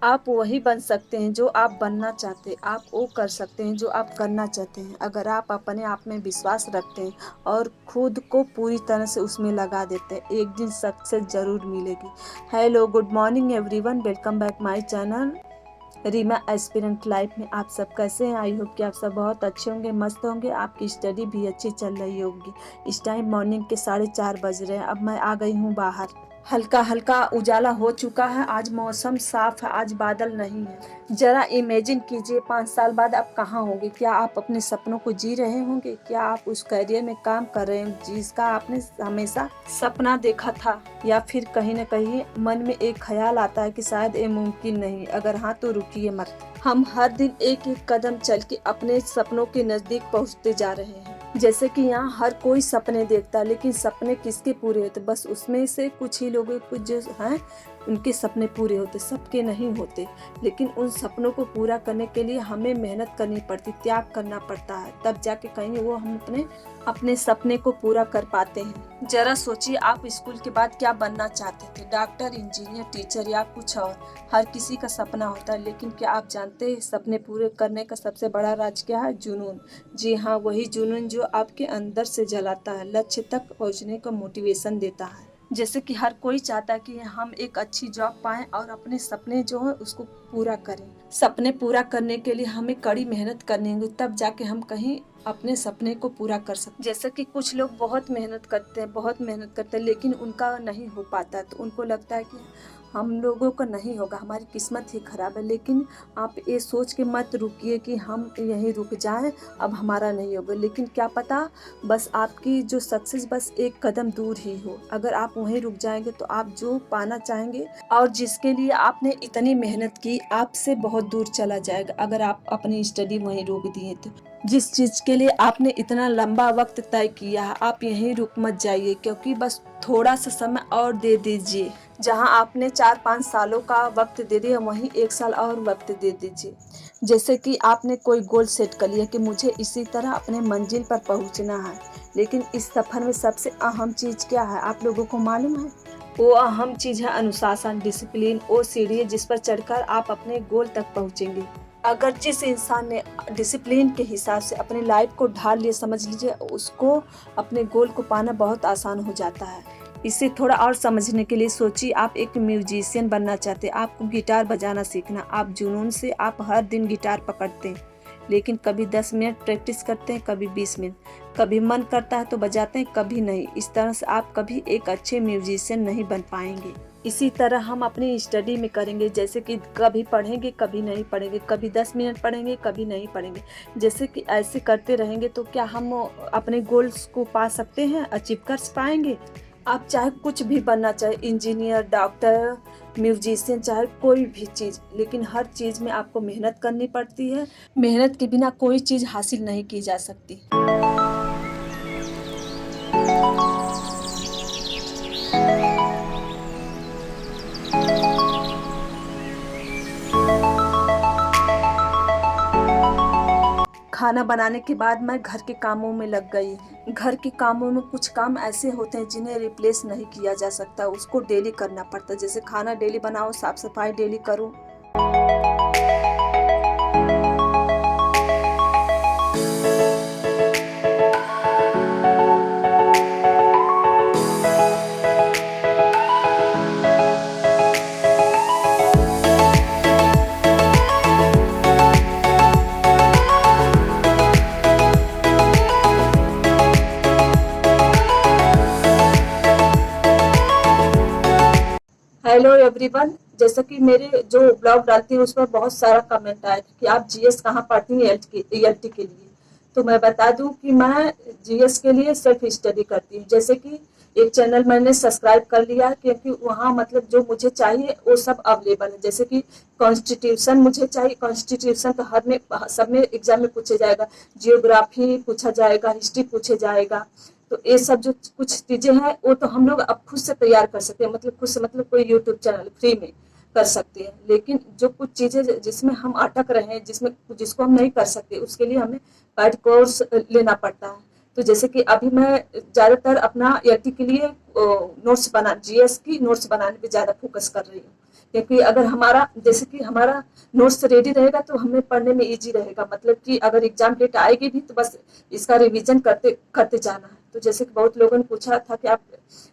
आप वही बन सकते हैं जो आप बनना चाहते हैं। आप वो कर सकते हैं जो आप करना चाहते हैं। अगर आप अपने आप में विश्वास रखते हैं और खुद को पूरी तरह से उसमें लगा देते हैं, एक दिन सक्सेस ज़रूर मिलेगी। Hello, good morning everyone, welcome back my channel Reema aspirant life में। आप सब कैसे हैं? आई होप कि आप सब बहुत अच्छे होंगे, मस्त होंगे। आपकी स्टडी भी अच्छी चल रही होगी। इस टाइम मॉर्निंग के 4:30 बज रहे हैं। अब मैं आ गई हूँ बाहर। हल्का हल्का उजाला हो चुका है। आज मौसम साफ है, आज बादल नहीं है। जरा इमेजिन कीजिए 5 साल बाद आप कहाँ होंगे। क्या आप अपने सपनों को जी रहे होंगे? क्या आप उस करियर में काम कर रहे हैं जिसका आपने हमेशा सपना देखा था? या फिर कहीं न कहीं मन में एक ख्याल आता है कि शायद ये मुमकिन नहीं। अगर हाँ तो रुकिए मत। हम हर दिन एक एक कदम चल के अपने सपनों के नजदीक पहुंचते जा रहे हैं। जैसे कि यहाँ हर कोई सपने देखता है, लेकिन सपने किसके पूरे होते? बस उसमें से कुछ ही लोगों कुछ जो हैं उनके सपने पूरे होते, सबके नहीं होते। लेकिन उन सपनों को पूरा करने के लिए हमें मेहनत करनी पड़ती, त्याग करना पड़ता है, तब जाके कहीं वो हम अपने अपने सपने को पूरा कर पाते हैं। जरा सोचिए, आप स्कूल के बाद क्या बनना चाहते थे? डॉक्टर, इंजीनियर, टीचर या कुछ और? हर किसी का सपना होता है, लेकिन क्या आप जानते हैं सपने पूरे करने का सबसे बड़ा राज क्या है? जुनून। जी हाँ, वही जुनून जो आपके अंदर से जलाता है, लक्ष्य तक पहुंचने का मोटिवेशन देता है। जैसे कि हर कोई चाहता है कि हम एक अच्छी जॉब पाएं और अपने सपने जो है उसको पूरा करें। सपने पूरा करने के लिए हमें कड़ी मेहनत करनी होगी, तब जाके हम कहीं अपने सपने को पूरा कर सकते। जैसे कि कुछ लोग बहुत मेहनत करते हैं, बहुत मेहनत करते हैं, लेकिन उनका नहीं हो पाता, तो उनको लगता है कि हम लोगों का नहीं होगा, हमारी किस्मत ही खराब है। लेकिन आप ये सोच के मत रुकिए कि हम यहीं रुक जाएं, अब हमारा नहीं होगा। लेकिन क्या पता, बस आपकी जो सक्सेस बस एक कदम दूर ही हो। अगर आप वहीं रुक जाएंगे तो आप जो पाना चाहेंगे और जिसके लिए आपने इतनी मेहनत की, आपसे बहुत दूर चला जाएगा। अगर आप अपनी स्टडी वहीं रोक दिए तो जिस चीज़ के लिए आपने इतना लंबा वक्त तय किया है, आप यहीं रुक मत जाइए, क्योंकि बस थोड़ा सा समय और दे दीजिए। जहां आपने 4-5 सालों का वक्त दे दिया, वहीं 1 साल और वक्त दे दीजिए। जैसे कि आपने कोई गोल सेट कर लिया कि मुझे इसी तरह अपने मंजिल पर पहुंचना है, लेकिन इस सफर में सबसे अहम चीज़ क्या है आप लोगों को मालूम है? वो अहम चीज़ है अनुशासन, डिसिप्लिन। वो सीढ़ी है जिस पर चढ़कर आप अपने गोल तक पहुंचेंगे। अगर जिस इंसान ने डिसिप्लिन के हिसाब से अपनी लाइफ को ढाल लिया, समझ लीजिए उसको अपने गोल को पाना बहुत आसान हो जाता है। इसे थोड़ा और समझने के लिए सोचिए, आप एक म्यूजिशियन बनना चाहते हैं, आपको गिटार बजाना सीखना। आप जुनून से आप हर दिन गिटार पकड़ते हैं, लेकिन कभी 10 मिनट प्रैक्टिस करते हैं, कभी 20 मिनट, कभी मन करता है तो बजाते हैं, कभी नहीं। इस तरह से आप कभी एक अच्छे म्यूजिशियन नहीं बन पाएंगे। इसी तरह हम अपनी स्टडी में करेंगे, जैसे कि कभी पढ़ेंगे, कभी नहीं पढ़ेंगे, कभी 10 मिनट पढ़ेंगे, कभी नहीं पढ़ेंगे। जैसे कि ऐसे करते रहेंगे तो क्या हम अपने गोल्स को पा सकते हैं, अचीव कर पाएंगे? आप चाहे कुछ भी बनना, चाहे इंजीनियर, डॉक्टर, म्यूजिशियन, चाहे कोई भी चीज़, लेकिन हर चीज़ में आपको मेहनत करनी पड़ती है। मेहनत के बिना कोई चीज़ हासिल नहीं की जा सकती। खाना बनाने के बाद मैं घर के कामों में लग गई। घर के कामों में कुछ काम ऐसे होते हैं जिन्हें रिप्लेस नहीं किया जा सकता, उसको डेली करना पड़ता है। जैसे खाना डेली बनाओ, साफ सफाई डेली करो। हेलो एवरीवन, जैसा कि मेरे जो ब्लॉग डालती हूँ उस पर बहुत सारा कमेंट आया कि आप जीएस कहाँ पढ़ती हैं ईएलटी के लिए। तो मैं बता दूं कि मैं जीएस के लिए सेल्फ स्टडी करती हूँ। जैसे कि एक चैनल मैंने सब्सक्राइब कर लिया, क्योंकि वहाँ मतलब जो मुझे चाहिए वो सब अवेलेबल है। जैसे कि कॉन्स्टिट्यूशन मुझे चाहिए, कॉन्स्टिट्यूशन तो हर में सब में एग्जाम में पूछे जाएगा, जियोग्राफी पूछा जाएगा, हिस्ट्री पूछे जाएगा। तो ये सब जो कुछ चीजें हैं वो तो हम लोग अब खुद से तैयार कर सकते हैं, मतलब खुद से, मतलब कोई यूट्यूब चैनल फ्री में कर सकते हैं। लेकिन जो कुछ चीजें जिसमें हम अटक रहे हैं, जिसमें जिसको हम नहीं कर सकते, उसके लिए हमें पैड कोर्स लेना पड़ता है। तो जैसे कि अभी मैं ज्यादातर अपना ईएलटी के लिए नोट्स बना, जीएस की नोट्स बनाने पे ज्यादा फोकस कर रही हूँ, क्योंकि अगर हमारा जैसे कि हमारा नोट्स रेडी रहेगा तो हमें पढ़ने में इजी रहेगा, मतलब कि अगर एग्जाम डेट आएगी भी तो बस इसका रिवीजन करते करते जाना है। तो जैसे कि बहुत लोगों ने पूछा था कि आप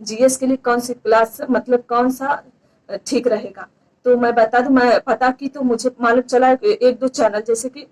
जीएस के लिए कौन सी क्लास, मतलब कौन सा ठीक रहेगा, तो मैं बता दूं, मैं पता की तो मुझे मालूम चला एक दो चैनल, जैसे कि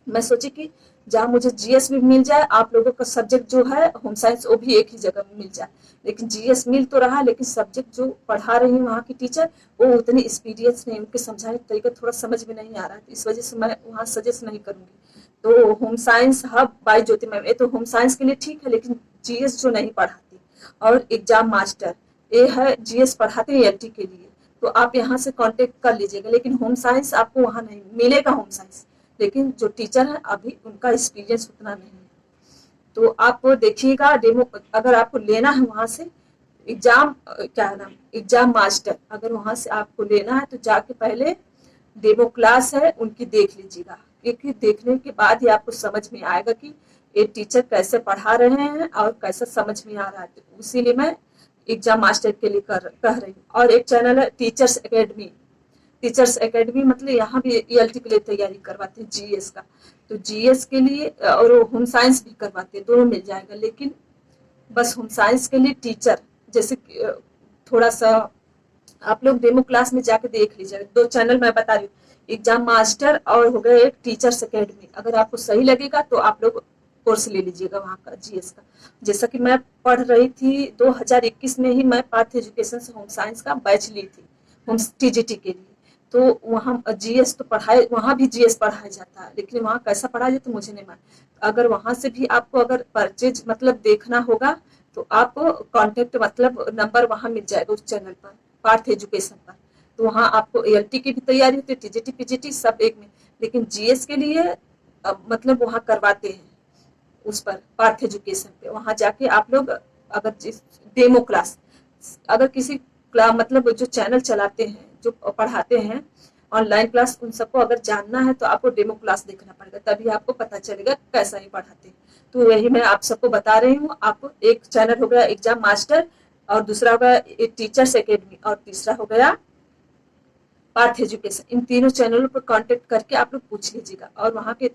मैं सोची कि जहाँ मुझे जीएस भी मिल जाए, आप लोगों का सब्जेक्ट जो है होम साइंस वो भी एक ही जगह मिल जाए, लेकिन जीएस मिल तो रहा, लेकिन सब्जेक्ट जो पढ़ा रही हूँ वहाँ की टीचर वो उतनी एक्सपीरियंस नहीं, उनके समझाने का तरीका थोड़ा समझ में नहीं आ रहा है, तो इस वजह से मैं वहाँ सजेस्ट नहीं करूंगी। तो home science hub by Jyoti ma'am, ये तो होम साइंस के लिए ठीक है, लेकिन जीएस जो नहीं पढ़ाती, और एग्जाम मास्टर ये है जीएस पढ़ाते हैं एलटी के लिए, तो आप यहाँ से कांटेक्ट कर लीजिएगा, लेकिन होम साइंस आपको वहाँ नहीं मिलेगा होम साइंस, लेकिन जो टीचर है अभी उनका एक्सपीरियंस उतना नहीं है। तो आप देखिएगा डेमो, अगर आपको लेना है वहां से एग्जाम क्या नाम एग्जाम मास्टर, अगर वहां से आपको लेना है तो जाके पहले डेमो क्लास है उनकी देख लीजिएगा, क्योंकि देखने के बाद ही आपको समझ में आएगा कि ये टीचर कैसे पढ़ा रहे हैं और कैसे समझ में आ रहा है, तो इसीलिए मैं एग्जाम मास्टर के लिए कह रही हूँ। और एक चैनल है टीचर्स एकेडमी, टीचर्स एकेडमी मतलब यहाँ भी ईएलटी के लिए तैयारी करवाते हैं जीएस का, तो जीएस के लिए और होम साइंस भी करवाते हैं, दोनों मिल जाएगा, लेकिन बस होम साइंस के लिए टीचर जैसे थोड़ा सा आप लोग डेमो क्लास में जाके देख लीजिएगा, दो चैनल मैं बता रही हूँ, एग्जाम मास्टर और हो गया एक टीचर्स एकेडमी, अगर आपको सही लगेगा तो आप लोग कोर्स ले लीजिएगा वहाँ का जीएस का। जैसा कि मैं पढ़ रही थी 2021 में ही मैं पार्थ एजुकेशन से होम साइंस का बैच ली थी होम टीजीटी के लिए, तो वहाँ जीएस तो पढ़ाए, वहाँ भी जीएस पढ़ाया जाता है, लेकिन वहाँ कैसा पढ़ाया जाता है मुझे नहीं मालूम, अगर वहाँ से भी आपको अगर परचेज मतलब देखना होगा तो आपको कॉन्टेक्ट मतलब नंबर वहाँ मिल जाएगा उस चैनल पर, पार्थ एजुकेशन पर, तो वहाँ आपको एएलटी की भी तैयारी होती है, टीजीटी पीजीटी सब एक में, लेकिन जीएस के लिए मतलब वहाँ करवाते हैं उस पर पार्थ एजुकेशन पे, वहाँ जाके आप लोग अगर डेमो क्लास, अगर किसी मतलब जो चैनल चलाते हैं जो पढ़ाते हैं ऑनलाइन क्लास, उन सबको अगर जानना है तो आपको डेमो क्लास देखना पड़ेगा, तभी आपको पता चलेगा कैसा ही पढ़ाते हैं। तो यही मैं आप सबको बता रही हूँ, आपको एक चैनल हो गया एग्जाम मास्टर, और दूसरा हो गया टीचर्स एकेडमी, और तीसरा हो गया पार्थ एजुकेशन, इन तीनों चैनलों पर कांटेक्ट करके आप लोग पूछ लीजिएगा, और वहाँ के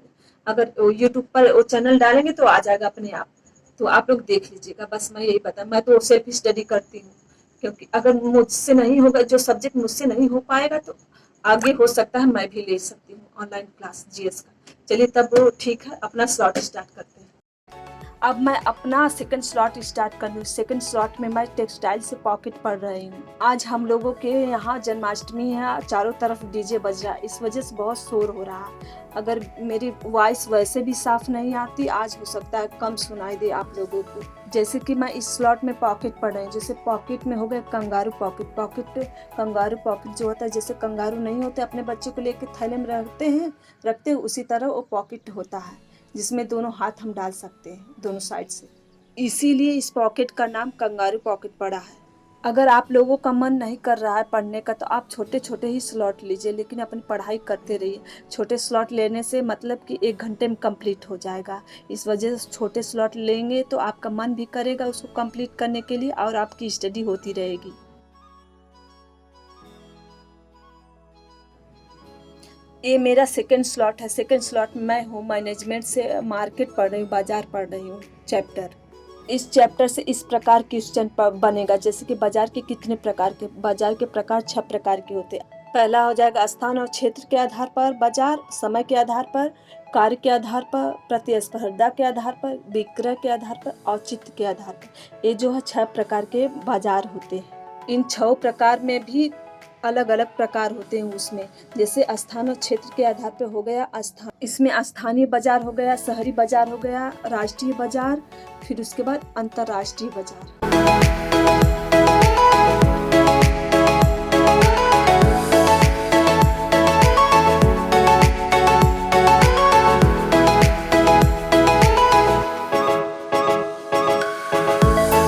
अगर यूट्यूब पर वो चैनल डालेंगे तो आ जाएगा अपने आप, तो आप लोग देख लीजिएगा, बस मैं यही बता, मैं तो सेल्फ स्टडी करती हूँ, क्योंकि अगर मुझसे नहीं होगा जो सब्जेक्ट मुझसे नहीं हो पाएगा तो आगे हो सकता है मैं भी ले सकती हूँ ऑनलाइन क्लास जीएस का। चलिए तब ठीक है, अपना स्लॉट स्टार्ट करते हैं। अब मैं अपना सेकंड स्लॉट स्टार्ट कर लूँ। सेकंड स्लॉट में मैं टेक्सटाइल से पॉकेट पढ़ रही हूँ। आज हम लोगों के यहाँ जन्माष्टमी है, चारों तरफ डीजे बज रहा है, इस वजह से बहुत शोर हो रहा है। अगर मेरी वॉइस वैसे भी साफ नहीं आती, आज हो सकता है कम सुनाई दे आप लोगों को। जैसे कि मैं इस स्लॉट में पॉकेट पढ़ रही हूँ, जैसे पॉकेट में हो गया कंगारू पॉकेट। कंगारू पॉकेट जो होता है, जैसे कंगारू नहीं होते अपने बच्चे को लेकर थैले में रखते हैं उसी तरह वो पॉकेट होता है, जिसमें दोनों हाथ हम डाल सकते हैं दोनों साइड से, इसीलिए इस पॉकेट का नाम कंगारू पॉकेट पड़ा है। अगर आप लोगों का मन नहीं कर रहा है पढ़ने का तो आप छोटे छोटे ही स्लॉट लीजिए, लेकिन अपनी पढ़ाई करते रहिए। छोटे स्लॉट लेने से मतलब कि 1 घंटे में कंप्लीट हो जाएगा, इस वजह से छोटे स्लॉट लेंगे तो आपका मन भी करेगा उसको कंप्लीट करने के लिए और आपकी स्टडी होती रहेगी। ये मेरा सेकंड स्लॉट है। सेकंड स्लॉट में मैं होम मैनेजमेंट से मार्केट पढ़ रही हूँ, बाजार पढ़ रही हूँ चैप्टर। इस चैप्टर से इस प्रकार क्वेश्चन बनेगा, जैसे कि बाजार के कितने प्रकार के, बाजार के प्रकार 6 प्रकार के होते हैं। पहला हो जाएगा स्थान और क्षेत्र के आधार पर बाजार, समय के आधार पर, कार्य के आधार पर, प्रतिस्पर्धा के आधार पर, विक्रय के आधार पर, औचित्य के आधार पर। ये जो है 6 प्रकार के बाजार होते हैं। इन 6 प्रकार में भी अलग अलग प्रकार होते हैं उसमें, जैसे स्थान और क्षेत्र के आधार पर हो गया स्थान, इसमें स्थानीय बाजार हो गया, शहरी बाजार हो गया, राष्ट्रीय बाजार, फिर उसके बाद अंतर्राष्ट्रीय बाजार।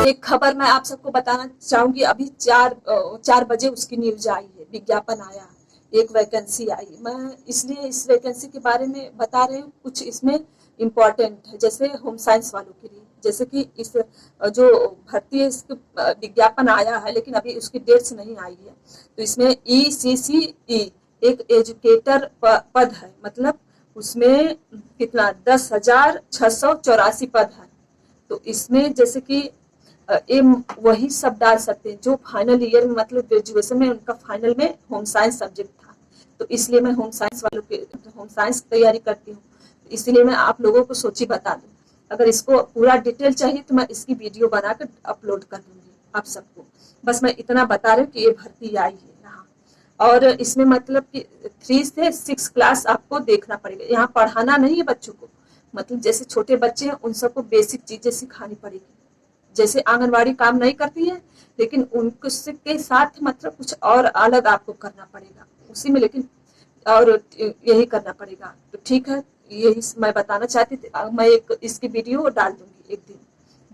एक खबर मैं आप सबको बताना चाहूंगी, अभी 4 बजे उसकी न्यूज आई है, विज्ञापन आया एक वैकेंसी आई। मैं इसलिए इस वैकेंसी के बारे में बता रही हूँ, कुछ इसमें इम्पोर्टेंट है, जैसे होम साइंस वालों के लिए। जैसे कि इस जो भर्ती है इसके विज्ञापन आया है, लेकिन अभी उसकी डेट्स नहीं आई है। तो इसमें ECCE एक एजुकेटर पद है, मतलब उसमें कितना 10,684 पद है। तो इसमें जैसे कि ये वही सब डाल सकते हैं जो फाइनल ईयर में, मतलब ग्रेजुएशन में उनका फाइनल में होम साइंस सब्जेक्ट था। तो इसलिए मैं होम साइंस वालों के होम साइंस की तैयारी करती हूँ, इसलिए मैं आप लोगों को सोची बता दूँ। अगर इसको पूरा डिटेल चाहिए तो मैं इसकी वीडियो बनाकर अपलोड कर दूंगी आप सबको। बस मैं इतना बता रही हूँ कि ये भर्ती आई है यहाँ। और इसमें मतलब कि 3 से 6 क्लास आपको देखना पड़ेगा, यहाँ पढ़ाना नहीं है बच्चों को, मतलब जैसे छोटे बच्चे हैं उन सबको बेसिक चीजें सिखानी पड़ेगी। जैसे आंगनवाड़ी काम नहीं करती है, लेकिन उनके साथ मतलब कुछ और अलग आपको करना पड़ेगा उसी में, लेकिन और यही करना पड़ेगा। तो ठीक है, यही मैं बताना चाहती थी। मैं एक इसकी वीडियो डाल दूंगी एक दिन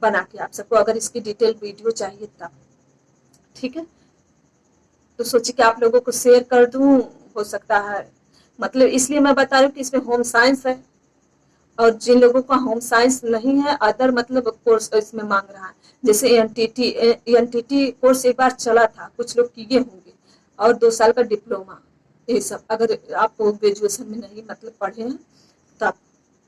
बना के आप सबको, अगर इसकी डिटेल वीडियो चाहिए तब। ठीक है, तो सोची कि आप लोगों को शेयर कर दूं, हो सकता है, मतलब इसलिए मैं बता रही हूँ कि इसमें होम साइंस है। और जिन लोगों का होम साइंस नहीं है, अदर मतलब कोर्स इसमें मांग रहा है, जैसे एनटीटी कोर्स एक बार चला था, कुछ लोग किए होंगे, और 2 साल का डिप्लोमा, ये सब अगर आप ग्रेजुएशन में नहीं मतलब पढ़े हैं तब।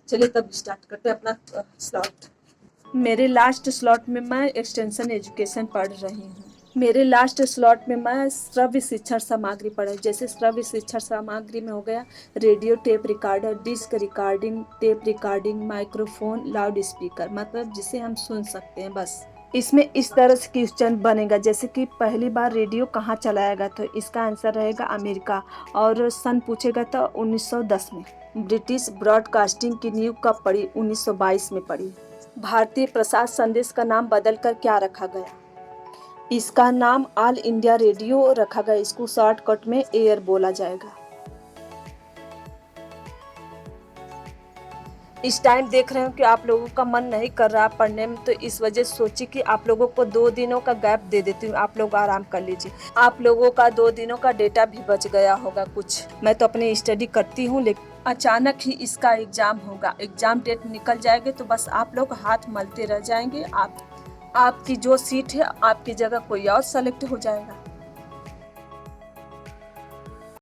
चलिए तब स्टार्ट करते हैं अपना स्लॉट। मेरे लास्ट स्लॉट में मैं एक्सटेंशन एजुकेशन पढ़ रही हूँ। मेरे लास्ट स्लॉट में मैं श्रव्य शिक्षण सामग्री पढ़ी। जैसे श्रव्य शिक्षण सामग्री में हो गया radio, tape recorder, disc recording, tape recording, microphone, loud speaker, मतलब जिसे हम सुन सकते हैं बस। इसमें इस तरह से क्वेश्चन बनेगा, जैसे कि पहली बार रेडियो कहाँ चलाया गया, तो इसका आंसर रहेगा अमेरिका, और सन पूछेगा तो 1910 में। ब्रिटिश ब्रॉडकास्टिंग की नींव कब पड़ी, 1922 में पड़ी। भारतीय प्रसार संदेश का नाम बदलकर क्या रखा गया, इसका नाम ऑल इंडिया रेडियो रखा गया, इसको शॉर्टकट में एयर बोला जाएगा। इस टाइम देख रहे हो कि आप लोगों का मन नहीं कर रहा पढ़ने में, तो इस वजह से सोची कि आप लोगों को 2 दिनों का गैप दे देती हूँ, आप लोग आराम कर लीजिए। आप लोगों का 2 दिनों का डेटा भी बच गया होगा कुछ। मैं तो अपनी स्टडी करती हूँ, लेकिन अचानक ही इसका एग्जाम होगा, एग्जाम डेट निकल जाएगी तो बस आप लोग हाथ मलते रह जाएंगे। आपकी जो सीट है आपकी जगह कोई और सेलेक्ट हो जाएगा।